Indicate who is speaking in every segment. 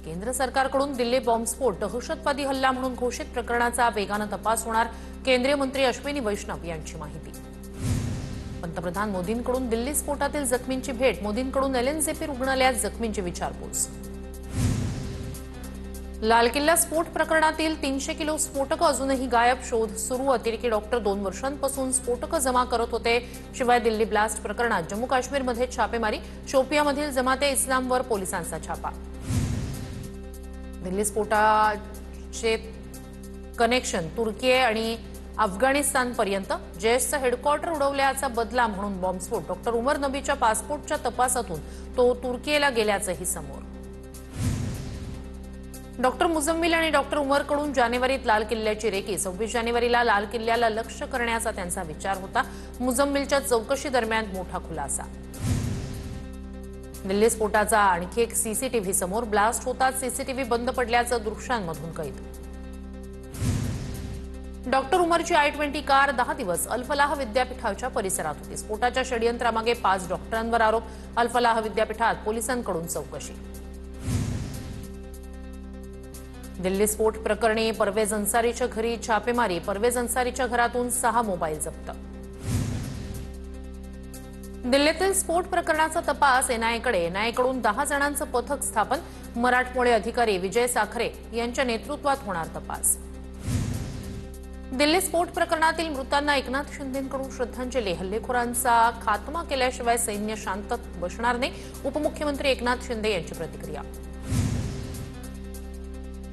Speaker 1: केंद्र सरकारकडून दिल्ली बॉम्बस्फोट दहशतवादी हल्ला म्हणून घोषित प्रकरणाचा वेगाने तपास होणार, केंद्रीय मंत्री अश्विनी वैष्णव यांची माहिती। पंतप्रधान मोदींकडून दिल्ली स्फोटातील जखमींची भेट, मोदींकडून एलएनजेपी रुग्णालयात जखमींची विचारपूस। लाल किल्ला स्फोट प्रकरणातील 300 किलो स्फोटक अजूनही गायब, शोध सुरू। अतिरेकी डॉक्टर 2 वर्षांपासून स्फोटक जमा करत होते। शिवाय दिल्ली ब्लास्ट प्रकरणात जम्मू काश्मीरमध्ये छापेमारी, शोपियामधील जमाते इस्लामवर पोलिसांचा छापा। दिल्ली स्फोटाचे कनेक्शन तुर्की आणि अफगाणिस्तानपर्यंत, जैशचं हेडक्वार्टर उडवल्याचा बदला म्हणून बॉम्बस्फोट। डॉक्टर उमर नबीच्या पासपोर्टच्या तपासातून तो तुर्कीला गेल्याचंही समोर। डॉक्टर मुझम्मिल आणि डॉक्टर उमरकडून जानेवारीत लाल किल्ल्याची रेकी, 26 जानेवारीला लाल किल्ल्याला लक्ष्य करण्याचा त्यांचा विचार होता। मुझम्मिलच्या चौकशी दरम्यान मोठा खुलासा। दिल्ली स्फोटाचा आणखी एक सीसीटीव्ही समोर, ब्लास्ट होताच सीसीटीव्ही बंद पडल्याचं दृश्यांमधून कैद। डॉक्टर उमरची I-20 कार 10 दिवस अल-फलाह विद्यापीठाच्या परिसरात होती। स्फोटाच्या षडयंत्रामागे 5 डॉक्टरांवर आरोप, अल-फलाह विद्यापीठात पोलिसांकडून चौकशी। दिल्ली स्फोट प्रकरणी परवेज अन्सारीच्या घरी छापेमारी, परवेज अन्सारीच्या घरातून 6 मोबाईल जप्त। दिल्लीतील स्फोट प्रकरणाचा तपास एनआयएकडे, एनआयएकडून 10 जणांचं पथक स्थापन, मराठमोळे अधिकारी विजय साखरे यांच्या नेतृत्वात होणार तपास। दिल्ली स्फोट प्रकरणातील मृतांना एकनाथ शिंदेंकडून श्रद्धांजली, हल्लेखोरांचा खात्मा केल्याशिवाय सैन्य शांत बसणार नाही, उपमुख्यमंत्री एकनाथ शिंदे यांची प्रतिक्रिया।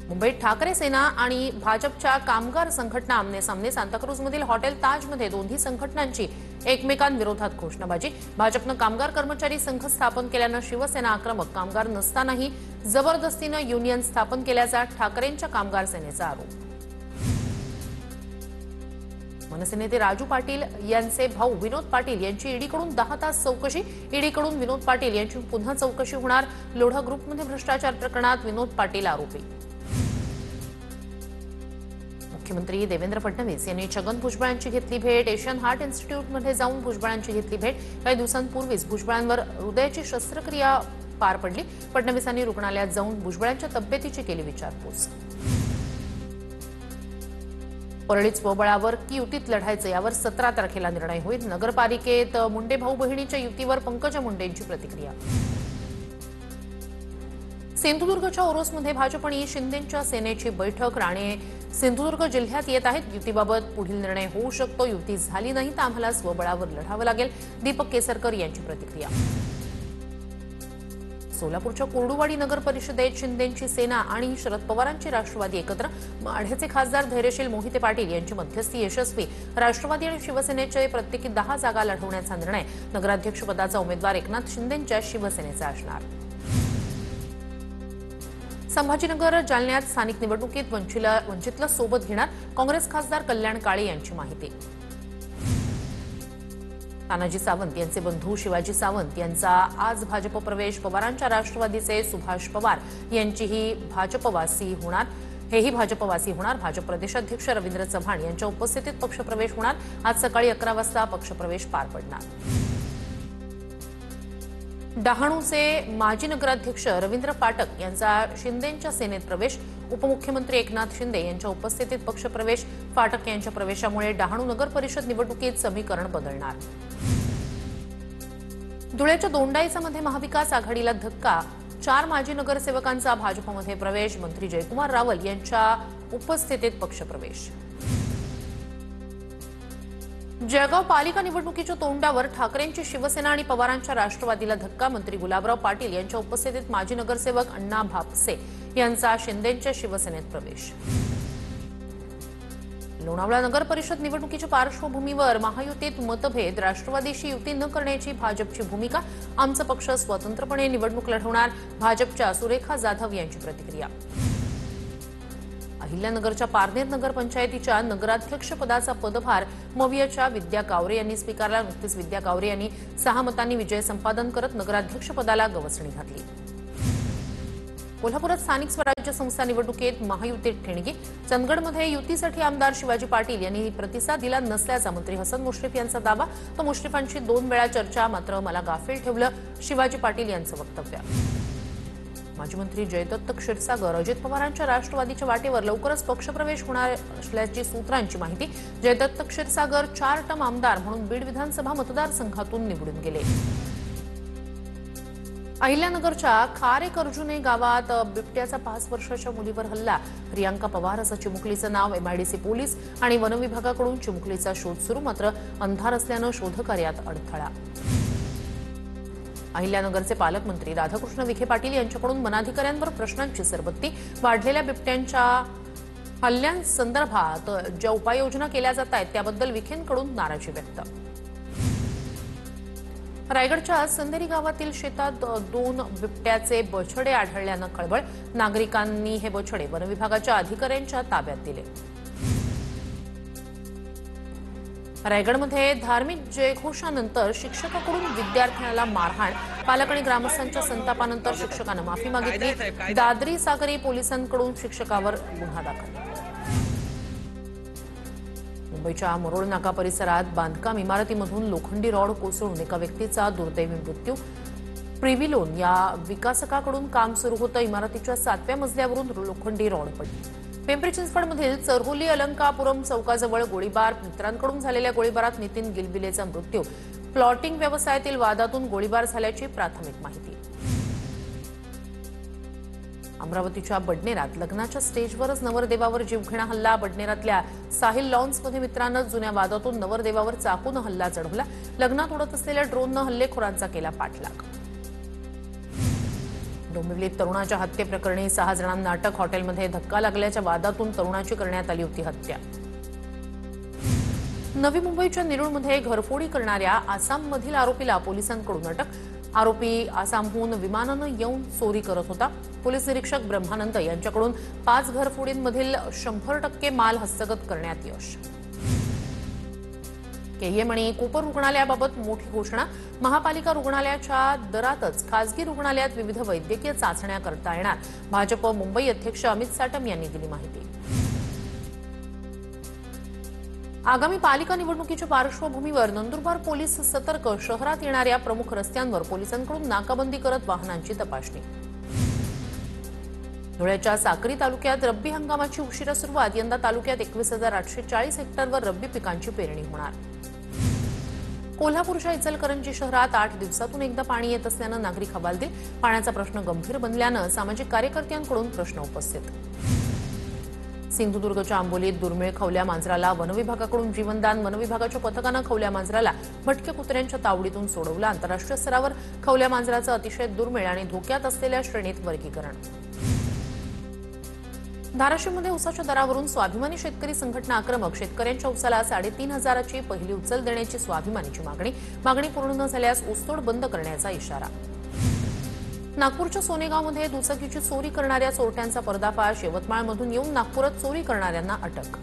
Speaker 1: मुंबईत ठाकरे सेना आणि भाजपच्या कामगार संघटना आमने-सामने, सांताक्रूजमधील हॉटेल ताजमध्ये दोन्ही संघटनांची एकमेकांविरोधात घोषणाबाजी। भाजपनं कामगार कर्मचारी संघ स्थापन केल्यानं शिवसेना आक्रमक, कामगार नसतानाही जबरदस्तीनं युनियन स्थापन केल्याचा ठाकरेंच्या कामगार सेनेचा आरोप। मनसे नेते राजू पाटील यांचे भाऊ विनोद पाटील यांची ईडीकडून 10 तास चौकशी, ईडीकडून विनोद पाटील यांची पुन्हा चौकशी होणार। लोढा ग्रुपमध्ये भ्रष्टाचार प्रकरणात विनोद पाटील आरोपी। मुख्यमंत्री देवेंद्र फडणवीस यांनी छगन भुजबळांची घेतली भेट, एशियन हार्ट इन्स्टिट्यूटमध्ये जाऊन भुजबळांची घेतली भेट। काही दिवसांपूर्वीच भुजबळांवर हृदयाची शस्त्रक्रिया पार पडली। फडणवीसांनी रुग्णालयात जाऊन भुजबळांच्या तब्येतीची केली विचारपूस। परळीत स्वबळावर की युतीत लढायचं यावर 17 तारखेला निर्णय होईल। नगरपालिकेत मुंडे भाऊ बहिणीच्या युतीवर पंकजा मुंडेंची प्रतिक्रिया। सिंधुदुर्गच्या ओरोसमध्ये भाजप आणि शिंदेंच्या सेनेची बैठक, राणे सिंधुदुर्ग जिल्ह्यात येत आहेत। युतीबाबत पुढील निर्णय होऊ शकतो, युती झाली नाही तर आम्हाला स्वबळावर लढावं लागेल, दीपक केसरकर यांची प्रतिक्रिया। सोलापूरच्या कोर्डुवाडी नगर परिषदेत शिंदेंची सेना आणि शरद पवारांची राष्ट्रवादी एकत्र, माढ्याचे खासदार धैर्यशील मोहिते पाटील यांची मध्यस्थी यशस्वी। राष्ट्रवादी आणि शिवसेनेचे प्रत्येकी 10 जागा लढवण्याचा निर्णय, नगराध्यक्षपदाचा उमेदवार एकनाथ शिंदेंच्या शिवसेनेचा असणार। संभाजीनगर जालन्यात स्थानिक निवडणुकीत वंचितला सोबत घेणार, काँग्रेस खासदार कल्याण काळे यांची माहिती। तानाजी सावंत यांचे बंधू शिवाजी सावंत यांचा आज भाजप प्रवेश, पवारांच्या राष्ट्रवादीचे सुभाष पवार यांचीही भाजपवासी होणार। भाजप प्रदेशाध्यक्ष रवींद्र चव्हाण यांच्या उपस्थितीत पक्षप्रवेश होणार। आज सकाळी 11 वाजता पक्षप्रवेश पार पडणार। डहाणूचे माजी नगराध्यक्ष रवींद्र फाटक यांचा शिंदेंच्या सेनेत प्रवेश, उपमुख्यमंत्री एकनाथ शिंदे यांच्या उपस्थितीत पक्षप्रवेश। फाटक यांच्या प्रवेशामुळे डहाणू नगर परिषद निवडणुकीत समीकरण बदलणार। धुळ्याच्या दोंडाईचामध्ये महाविकास आघाडीला धक्का, 4 माजी नगरसेवकांचा भाजपमध्ये प्रवेश, मंत्री जयकुमार रावल यांच्या उपस्थितीत पक्षप्रवेश। जळगाव पालिका निवडणुकीच्या तोंडावर ठाकरेंची शिवसेना आणि पवारांच्या राष्ट्रवादीला धक्का, मंत्री गुलाबराव पाटील यांच्या उपस्थितीत माजी नगरसेवक अण्णा भापसे यांचा शिंदेंच्या शिवसेनेत प्रवेश। लोणावळा नगर परिषद निवडणुकीच्या पार्श्वभूमीवर महायुतीत मतभेद, राष्ट्रवादीशी युती न करण्याची भाजपची भूमिका, आमचा पक्ष स्वतंत्रपणे निवडणूक लढवणार, भाजपच्या सुरेखा जाधव यांची प्रतिक्रिया। अहिल्यानगरच्या पारनेर नगर पंचायतीच्या नगराध्यक्षपदाचा पदभार मवियाच्या विद्या कावरे यांनी स्वीकारला। नुकतीच विद्या कावरे यांनी 6 मतांनी विजय संपादन करत नगराध्यक्षपदाला गवसणी घातली। कोल्हापुरात स्थानिक स्वराज्य संस्था निवडणुकीत महायुतीत ठेणगी, चंदगडमध्ये युतीसाठी आमदार शिवाजी पाटील यांनी प्रतिसाद दिला नसल्याचा मंत्री हसन मुश्रीफ यांचा दावा। तो मुश्रीफांची 2 वेळा चर्चा, मात्र मला गाफील ठेवलं, शिवाजी पाटील यांचं वक्तव्य। माजी मंत्री जयदत्त क्षीरसागर अजित पवारांच्या राष्ट्रवादीच्या वाटेवर लवकरच पक्षप्रवेश होणार असल्याची सूत्रांची माहिती। जयदत्त क्षीरसागर 4 टर्म आमदार म्हणून बीड विधानसभा मतदारसंघातून निवडून गेले। अहिल्यानगरच्या खारेकर्जुने गावात बिबट्याचा 5 वर्षाच्या मुलीवर हल्ला। प्रियांका पवार असं चिमुकलीचं नाव। एमआयडीसी पोलीस आणि वनविभागाकडून चिमुकलीचा शोध सुरू, मात्र अंधार असल्यानं शोधकार्यात अडथळा। अहिल्यानगरचे पालकमंत्री राधाकृष्ण विखे पाटील यांच्याकडून वनाधिकाऱ्यांवर प्रश्नांची सरबत्ती। वाढलेल्या बिबट्यांच्या हल्ल्यांसंदर्भात ज्या उपाययोजना केल्या जात आहेत त्याबद्दल विखेंकडून नाराजी व्यक्त। रायगडच्या संदेरी गावातील शेतात 2 बिबट्याचे बछडे आढळल्यानं खळबळ। नागरिकांनी हे बछडे वनविभागाच्या अधिकाऱ्यांच्या ताब्यात दिले। रायगडमध्ये धार्मिक जयघोषानंतर शिक्षकाकडून विद्यार्थ्याला मारहाण। पालक आणि ग्रामस्थांच्या संतापानंतर शिक्षकानं माफी मागितली। दादरी सागरी पोलिसांकडून शिक्षकावर गुन्हा दाखल। मुंबईच्या मुरुड नाका परिसरात बांधकाम इमारतीमधून लोखंडी रॉड कोसळून एका व्यक्तीचा दुर्दैवी मृत्यू। प्रिव्हिलोन या विकासकाकडून काम सुरू होतं। इमारतीच्या 7व्या मजल्यावरून लोखंडी रॉड पडली। पिंपरी चिंचवडमधील चरहोली अलंकापुरम चौकाजवळ गोळीबार। मित्रांकडून झालेल्या गोळीबारात नितीन गिलबिलेचा मृत्यू। प्लॉटिंग व्यवसायातील वादातून गोळीबार झाल्याची प्राथमिक माहिती। अमरावतीच्या बडनेरात लग्नाच्या स्टेजवरच नवरदेवावर जीवघेणा हल्ला। बडनेरातल्या साहिल लॉन्समध्ये मित्रांनं जुन्या वादातून नवरदेवावर चाकून हल्ला चढवला। लग्नात उडत असलेल्या ड्रोननं हल्लेखोरांचा केला पाठलाग। डोंबिवलीत तरुणाच्या हत्येप्रकरणी 6 जणांना अटक। हॉटेलमध्ये धक्का लागल्याच्या वादातून तरुणाची करण्यात आली होती हत्या। नवी मुंबईच्या निरुळमध्ये घरफोडी करणाऱ्या आसाममधील आरोपीला पोलिसांकडून अटक। आरोपी आसामहून विमानानं येऊन चोरी करत होता। पोलीस निरीक्षक ब्रह्मानंद यांच्याकडून 5 घरफोडींमधील 100% माल हस्तगत करण्यात यश। केईएम आणि कूपर रुग्णालयाबाबत मोठी घोषणा। महापालिका रुग्णालयाच्या दरातच खासगी रुग्णालयात विविध वैद्यकीय चाचण्या करता येणार। भाजप मुंबई अध्यक्ष अमित साटम यांनी दिली माहिती। आगामी पालिका निवडणुकीच्या पार्श्वभूमीवर नंदुरबार पोलीस सतर्क। शहरात येणाऱ्या प्रमुख रस्त्यांवर पोलिसांकडून नाकाबंदी करत वाहनांची तपासणी। धुळ्याच्या साक्री तालुक्यात रब्बी हंगामाची उशिरा सुरुवात। यंदा तालुक्यात 21,840 हेक्टरवर रब्बी पिकांची पेरणी होणार। कोल्हापूरच्या इचलकरंजी शहरात 8 दिवसातून एकदा पाणी येत असल्यानं नागरिक हवालदिल। पाण्याचा प्रश्न गंभीर बनल्यानं सामाजिक कार्यकर्त्यांकडून प्रश्न उपस्थित। सिंधुदुर्गच्या आंबोलीत दुर्मिळ खवल्या मांजराला वनविभागाकडून जीवनदान। वनविभागाच्या पथकानं खवल्या मांजराला भटक्या कुत्र्यांच्या तावडीतून सोडवलं। आंतरराष्ट्रीय स्तरावर खवल्या मांजराचं अतिशय दुर्मिळ आणि धोक्यात असलेल्या श्रेणीत वर्गीकरण। धाराशिवमध्ये उसाच्या दरावरून स्वाभिमानी शेतकरी संघटना आक्रमक। शेतकऱ्यांच्या उसाला 3,500ची पहिली उचल देण्याची स्वाभिमानीची मागणी पूर्ण न झाल्यास ऊसतोड बंद करण्याचा इशारा। नागपूरच्या सोनेगावमध्ये दुचाकीची चोरी करणाऱ्या चोरट्यांचा पर्दाफाश। यवतमाळमधून येऊन नागपुरात चोरी करणाऱ्यांना अटक।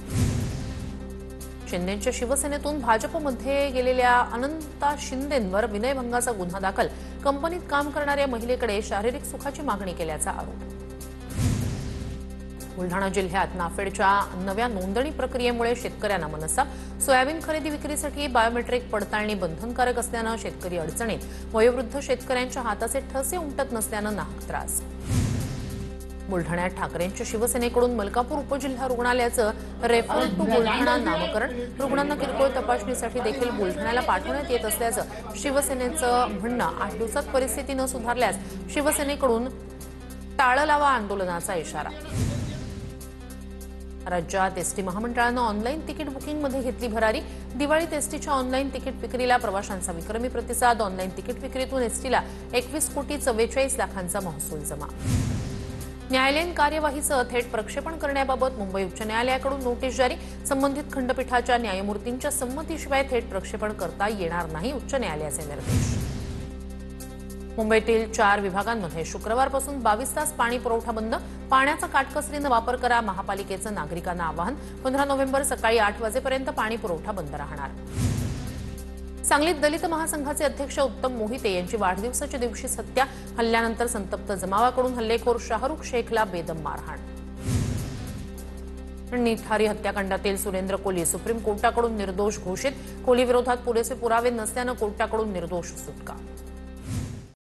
Speaker 1: शिंदेच्या शिवसेनेतून भाजपमध्ये गेलेल्या अनंता शिंदेंवर विनयभंगाचा गुन्हा दाखल। कंपनीत काम करणाऱ्या महिलेकडे शारीरिक सुखाची मागणी केल्याचा आरोप। बुलढाणा जिल्ह्यात नाफेडच्या नव्या नोंदणी प्रक्रियेमुळे शेतकऱ्यांना मनस्ताप। सोयाबीन खरेदी विक्रीसाठी बायोमेट्रिक पडताळणी बंधनकारक असल्यानं शेतकरी अडचणीत। वयोवृद्ध शेतकऱ्यांच्या हाताचे ठसे उमटत नसल्यानं नाहक त्रास। बुलढाण्यात ठाकरेंच्या शिवसेनेकडून मलकापूर उपजिल्हा रुग्णालयाचं रेफर टू बुलढाणा नामकरण। रुग्णांना किरकोळ तपासणीसाठी देखील बुलढाण्याला पाठवण्यात येत असल्याचं शिवसेनेचं म्हणणं। 8 दिवसात परिस्थिती न सुधारल्यास शिवसेनेकडून टाळं लावा आंदोलनाचा इशारा। राज्यात एसटी महामंडळानं ऑनलाईन तिकीट बुकिंगमध्ये घेतली भरारी। दिवाळीत एसटीच्या ऑनलाईन तिकीट विक्रीला प्रवाशांचा विक्रमी प्रतिसाद। ऑनलाईन तिकीट विक्रीतून एसटीला 21,44 लाखांचा महसूल जमा। न्यायालयीन कार्यवाहीचं थेट प्रक्षेपण करण्याबाबत मुंबई उच्च न्यायालयाकडून नोटीस जारी। संबंधित खंडपीठाच्या न्यायमूर्तींच्या संमतीशिवाय थेट प्रक्षेपण करता येणार नाही, उच्च न्यायालयाचे निर्देश। मुंबईतील 4 विभागांमध्ये शुक्रवारपासून 22 तास पाणी पुरवठा बंद। पाण्याचा काटकसरीनं वापर करा, महापालिकेचं नागरिकांना आवाहन। 15 नोव्हेंबर सकाळी 8 वाजेपर्यंत पाणी पुरवठा बंद राहणार। सांगलीत दलित महासंघाचे अध्यक्ष उत्तम मोहिते यांची वाढदिवसाच्या दिवशीच हत्या। हल्ल्यानंतर संतप्त जमावाकडून हल्लेखोर शाहरुख शेखला बेदम मारहाण। निठारी हत्याकांडातील सुरेंद्र कोली सुप्रीम कोर्टाकडून निर्दोष घोषित। कोली विरोधात पुरेसे पुरावे नसल्यानं कोर्टाकडून निर्दोष सुटका।